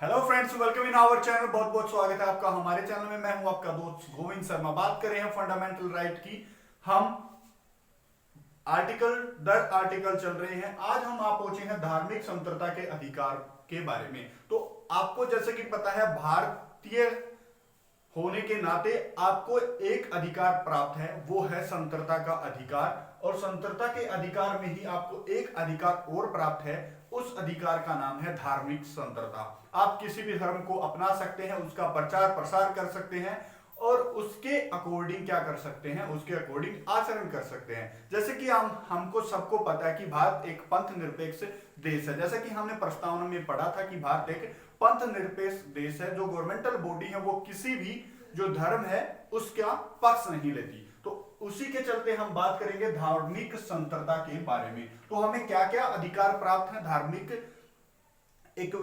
Hello friends, welcome in our channel. बहुत बहुत स्वागत है आपका हमारे चैनल में। मैं हूं आपका दोस्त गोविंद शर्मा। बात कर रहे हैं फंडामेंटल राइट की। हम आर्टिकल दर आर्टिकल चल रहे हैं। आज हम आप पहुंचे हैं धार्मिक स्वतंत्रता के अधिकार के बारे में। तो आपको जैसे कि पता है, भारतीय होने के नाते आपको एक अधिकार प्राप्त है, वो है स्वतंत्रता का अधिकार। और स्वतंत्रता के अधिकार में ही आपको एक अधिकार और प्राप्त है। उस अधिकार का नाम है धार्मिक स्वतंत्रता। आप किसी भी धर्म को अपना सकते हैं, उसका प्रचार प्रसार कर सकते हैं और उसके अकॉर्डिंग क्या कर सकते हैं, उसके अकॉर्डिंग आचरण कर सकते हैं। जैसे कि हमको सबको पता है कि भारत एक पंथ निरपेक्ष देश है। जैसे कि हमने प्रस्तावना में पढ़ा था कि भारत एक पंथ निरपेक्ष देश है। जो गवर्नमेंटल बॉडी है वो किसी भी जो धर्म है उसका पक्ष नहीं लेती। तो उसी के चलते हम बात करेंगे धार्मिक स्वतंत्रता के बारे में। तो हमें क्या क्या अधिकार प्राप्त है, धार्मिक एक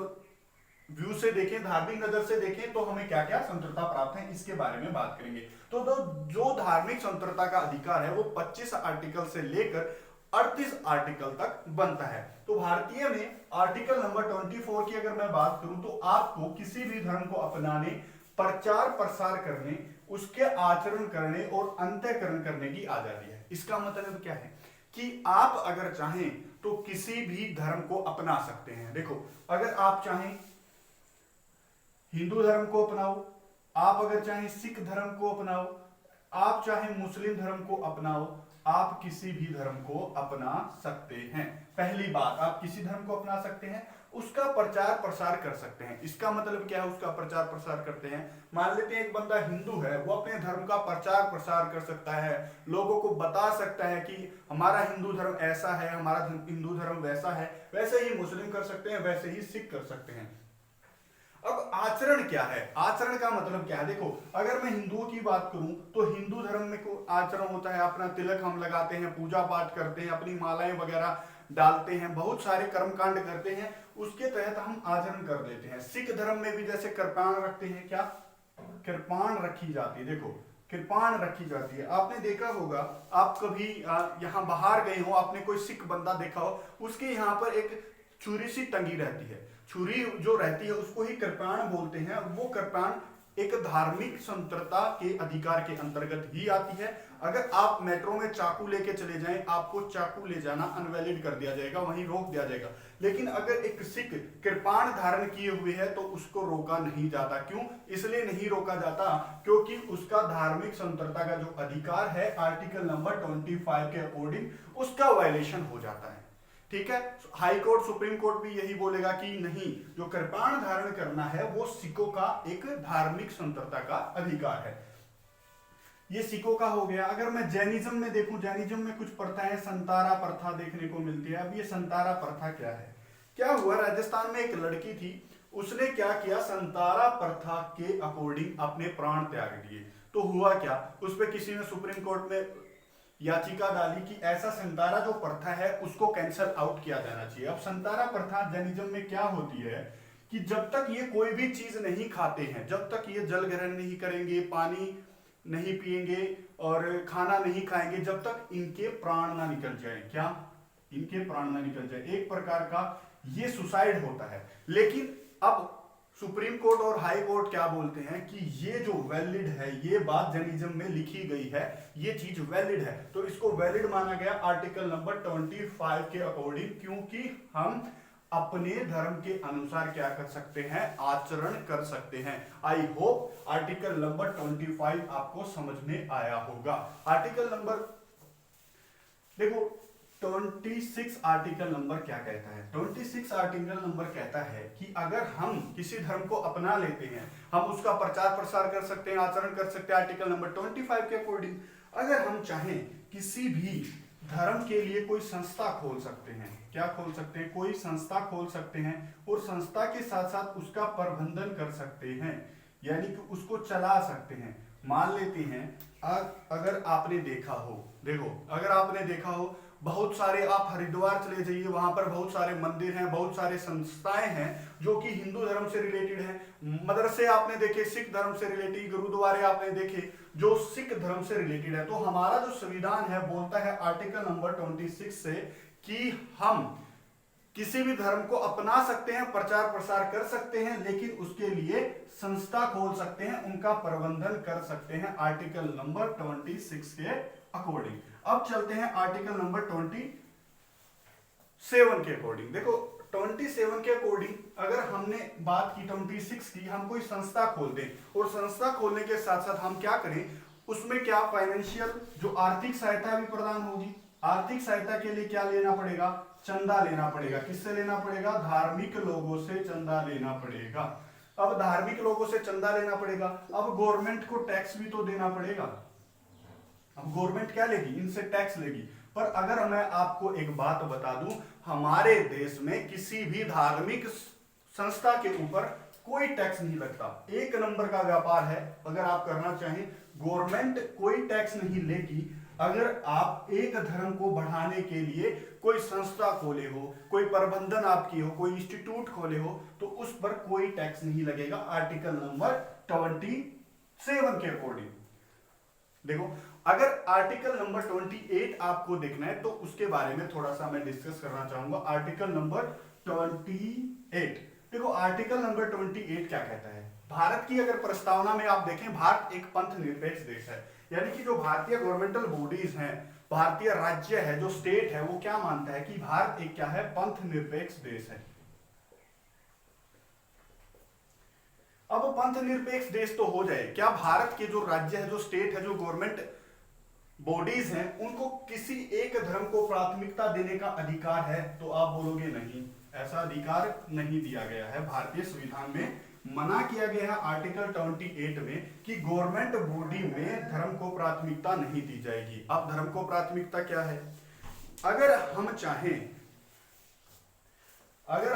व्यू से देखें, धार्मिक नजर से देखें तो हमें क्या क्या स्वतंत्रता प्राप्त है, इसके बारे में बात करेंगे। तो जो धार्मिक स्वतंत्रता का अधिकार है वो 25 आर्टिकल से लेकर 38 आर्टिकल तक बनता है। तो भारतीय में आर्टिकल नंबर 24 की अगर मैं बात करूं तो आपको किसी भी धर्म को अपनाने, प्रचार प्रसार करने, उसके आचरण करने और अंतःकरण करने की आजादी है। इसका मतलब क्या है कि आप अगर चाहें तो किसी भी धर्म को अपना सकते हैं। देखो, अगर आप चाहें हिंदू धर्म को अपनाओ, आप अगर चाहें सिख धर्म को अपनाओ, आप चाहें मुस्लिम धर्म को अपनाओ, आप किसी भी धर्म को अपना सकते हैं। पहली बात, आप किसी धर्म को अपना सकते हैं, उसका प्रचार प्रसार कर सकते हैं। इसका मतलब क्या है, उसका प्रचार प्रसार करते हैं। मान लेते हैं एक बंदा हिंदू है, वो अपने धर्म का प्रचार प्रसार कर सकता है, लोगों को बता सकता है कि हमारा हिंदू धर्म ऐसा है, हमारा हिंदू धर्म वैसा है। वैसे ही मुस्लिम कर सकते हैं, वैसे ही सिख कर सकते हैं। अब आचरण क्या है, आचरण का मतलब क्या है? देखो, अगर मैं हिंदुओं की बात करूं तो हिंदू धर्म में को आचरण होता है, अपना तिलक हम लगाते हैं, पूजा पाठ करते हैं, अपनी मालाएं वगैरह डालते हैं, बहुत सारे कर्मकांड करते हैं, उसके तहत हम आचरण कर लेते हैं। सिख धर्म में भी जैसे कृपाण रखते हैं, क्या कृपाण रखी जाती है। देखो, कृपाण रखी जाती है। आपने देखा होगा, आप कभी यहाँ बाहर गए हो, आपने कोई सिख बंदा देखा हो, उसके यहाँ पर एक छुरी सी टंगी रहती है। छुरी जो रहती है उसको ही कृपाण बोलते हैं। वो कृपाण एक धार्मिक स्वतंत्रता के अधिकार के अंतर्गत ही आती है। अगर आप मेट्रो में चाकू लेके चले जाएं, आपको चाकू ले जाना अनवैलिड कर दिया जाएगा, वहीं रोक दिया जाएगा। लेकिन अगर एक सिख कृपाण धारण किए हुए है तो उसको रोका नहीं जाता। क्यों? इसलिए नहीं रोका जाता क्योंकि उसका धार्मिक स्वतंत्रता का जो अधिकार है आर्टिकल नंबर 25 के अकॉर्डिंग उसका वायलेशन हो जाता है। ठीक है, हाई कोर्ट, सुप्रीम कोर्ट भी यही बोलेगा कि नहीं, जो कृपाण धारण करना है वो सिखों का एक धार्मिक स्वतंत्रता का अधिकार है। ये सिखों का हो गया। अगर मैं जैनिज्म में देखूं, जैनिज्म में कुछ प्रथाएं, संतारा प्रथा देखने को मिलती है। अब ये संतारा प्रथा क्या है? क्या हुआ, राजस्थान में एक लड़की थी, उसने क्या किया, संतारा प्रथा के अकॉर्डिंग अपने प्राण त्याग दिए। तो हुआ क्या, उस पर किसी ने सुप्रीम कोर्ट में याचिका डाली कि ऐसा संतारा जो प्रथा है उसको कैंसल आउट किया जाना चाहिए। अब संतारा प्रथा जैनिज्म में क्या होती है कि जब तक ये कोई भी चीज नहीं खाते हैं, जब तक ये जल ग्रहण नहीं करेंगे, पानी नहीं पिएंगे और खाना नहीं खाएंगे, जब तक इनके प्राण ना निकल जाए, क्या इनके प्राण ना निकल जाए, एक प्रकार का ये सुसाइड होता है। लेकिन अब सुप्रीम कोर्ट और हाई कोर्ट क्या बोलते हैं कि ये जो वैलिड है, ये बात जैनिज्म में लिखी गई है, ये चीज वैलिड है, तो इसको वैलिड माना गया आर्टिकल नंबर 25 के अकॉर्डिंग। क्योंकि हम अपने धर्म के अनुसार क्या कर सकते हैं, आचरण कर सकते हैं। आई होप आर्टिकल नंबर 25 आपको समझ में आया होगा। आर्टिकल नंबर देखो, 26 आर्टिकल नंबर क्या कहता है? 26 आर्टिकल नंबर कहता है कि अगर हम किसी धर्म को अपना लेते हैं, हम उसका प्रचार प्रसार कर सकते हैं, आचरण कर सकते हैं आर्टिकल नंबर 25 के अकॉर्डिंग। अगर हम चाहें किसी भी धर्म के लिए कोई संस्था खोल सकते हैं, क्या खोल सकते हैं, कोई संस्था खोल सकते हैं और संस्था के साथ साथ उसका प्रबंधन कर सकते हैं, यानी कि उसको चला सकते हैं। मान लेते हैं अगर आपने देखा हो, देखो अगर आपने देखा हो, बहुत सारे, आप हरिद्वार चले जाइए, वहां पर बहुत सारे मंदिर हैं, बहुत सारे संस्थाएं हैं जो कि हिंदू धर्म से रिलेटेड हैं। मदरसे आपने देखे सिख धर्म से रिलेटेड, गुरुद्वारे आपने देखे जो सिख धर्म से रिलेटेड है। तो हमारा जो संविधान है बोलता है आर्टिकल नंबर 26 से कि हम किसी भी धर्म को अपना सकते हैं, प्रचार प्रसार कर सकते हैं, लेकिन उसके लिए संस्था खोल सकते हैं, उनका प्रबंधन कर सकते हैं, आर्टिकल नंबर 26 के अकॉर्डिंग। अब चलते हैं आर्टिकल नंबर 27 के अकॉर्डिंग। देखो 27 के अकॉर्डिंग अगर हमने बात की 26 की, हम कोई संस्था खोल दें और संस्था खोलने के साथ साथ हम क्या करें, उसमें क्या फाइनेंशियल जो आर्थिक सहायता भी प्रदान होगी। आर्थिक सहायता के लिए क्या लेना पड़ेगा, चंदा लेना पड़ेगा। किससे लेना पड़ेगा, धार्मिक लोगों से चंदा लेना पड़ेगा। अब धार्मिक लोगों से चंदा लेना पड़ेगा, अब गवर्नमेंट को टैक्स भी तो देना पड़ेगा। अब गवर्नमेंट क्या लेगी, इनसे टैक्स लेगी। पर अगर मैं आपको एक बात बता दूं, हमारे देश में किसी भी धार्मिक संस्था के ऊपर कोई टैक्स नहीं लगता, एक नंबर का व्यापार है। अगर आप करना चाहें, गवर्नमेंट कोई टैक्स नहीं लेगी। अगर आप एक धर्म को बढ़ाने के लिए कोई संस्था खोले हो, कोई प्रबंधन आपकी हो, कोई इंस्टीट्यूट खोले हो, तो उस पर कोई टैक्स नहीं लगेगा, आर्टिकल नंबर 27 के अकॉर्डिंग। देखो अगर आर्टिकल नंबर 28 आपको देखना है तो उसके बारे में थोड़ा सा मैं डिस्कस करना चाहूंगा। आर्टिकल नंबर 28, देखो आर्टिकल नंबर 28 क्या कहता है। भारत की अगर प्रस्तावना में आप देखें, भारत एक पंथ निरपेक्ष देश है, यानी कि जो भारतीय गवर्नमेंटल बॉडीज हैं, भारतीय राज्य है, जो स्टेट है, वो क्या मानता है कि भारत एक क्या है, पंथ निरपेक्ष देश है। अब पंथ निरपेक्ष देश तो हो जाए, क्या भारत के जो राज्य है, जो स्टेट है, जो गवर्नमेंट बॉडीज हैं, उनको किसी एक धर्म को प्राथमिकता देने का अधिकार है? तो आप बोलोगे नहीं, ऐसा अधिकार नहीं दिया गया है। भारतीय संविधान में मना किया गया है आर्टिकल 28 में कि गवर्नमेंट बॉडी में धर्म को प्राथमिकता नहीं दी जाएगी। अब धर्म को प्राथमिकता क्या है, अगर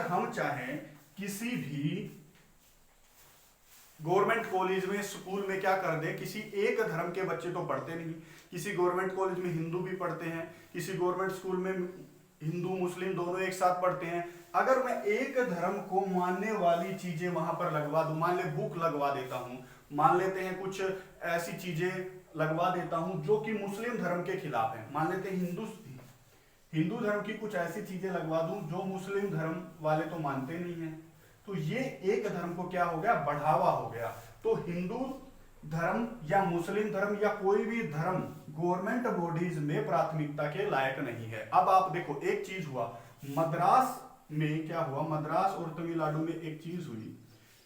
हम चाहें किसी भी गवर्नमेंट कॉलेज में, स्कूल में क्या कर दे, किसी एक धर्म के बच्चे तो पढ़ते नहीं, किसी गवर्नमेंट कॉलेज में हिंदू भी पढ़ते हैं, किसी गवर्नमेंट स्कूल में हिंदू मुस्लिम दोनों एक साथ पढ़ते हैं। अगर मैं एक धर्म को मानने वाली चीजें वहां पर लगवा दूं, मान ले बुक लगवा देता हूं, मान लेते हैं कुछ ऐसी चीजें लगवा देता हूं जो कि मुस्लिम धर्म के खिलाफ है, मान लेते हैं हिंदू धर्म की कुछ ऐसी चीजें लगवा दूं जो मुस्लिम धर्म वाले तो मानते नहीं है, तो ये एक धर्म को क्या हो गया, बढ़ावा हो गया। तो हिंदू धर्म या मुस्लिम धर्म या कोई भी धर्म गवर्नमेंट बॉडीज में प्राथमिकता के लायक नहीं है। अब आप देखो एक चीज हुआ, मद्रास में क्या हुआ, मद्रास और तमिलनाडु में एक चीज हुई,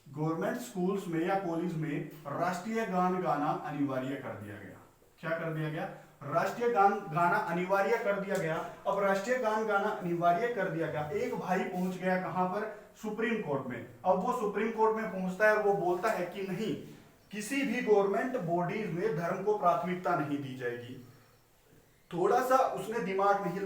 गवर्नमेंट स्कूल्स में या कॉलेज में राष्ट्रीय गान गाना अनिवार्य कर दिया गया। क्या कर दिया गया, राष्ट्रीय गान गाना अनिवार्य कर दिया गया। अब राष्ट्रीय गान गाना अनिवार्य कर दिया गया, एक भाई पहुंच गया कहां पर, सुप्रीम कोर्ट में। अब वो सुप्रीम कोर्ट में पहुंचता है और वो बोलता है कि नहीं, किसी भी गवर्नमेंट बॉडी में धर्म को प्राथमिकता नहीं दी जाएगी। थोड़ा सा उसने दिमाग नहीं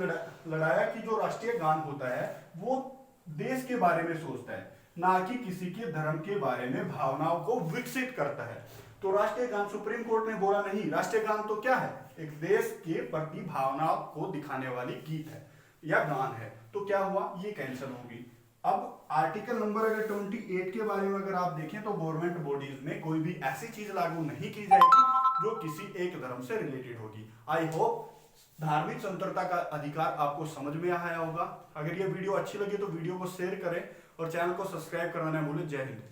लड़ाया कि जो राष्ट्रीय गान होता है वो देश के बारे में सोचता है, ना कि किसी के धर्म के बारे में भावनाओं को विकसित करता है। तो राष्ट्रीय गान, सुप्रीम कोर्ट ने बोला नहीं, राष्ट्रीय गान तो क्या है, एक देश के प्रति भावनाओं को दिखाने वाली गीत है या गान है। तो क्या हुआ, ये कैंसिल होगी। अब आर्टिकल नंबर अगर 28 के बारे में अगर आप देखें तो गवर्नमेंट बॉडीज में कोई भी ऐसी चीज लागू नहीं की जाएगी जो किसी एक धर्म से रिलेटेड होगी। आई होप धार्मिक स्वतंत्रता का अधिकार आपको समझ में आया होगा। अगर ये वीडियो अच्छी लगी तो वीडियो को शेयर करें और चैनल को सब्सक्राइब करना ना भूलें। जय हिंद।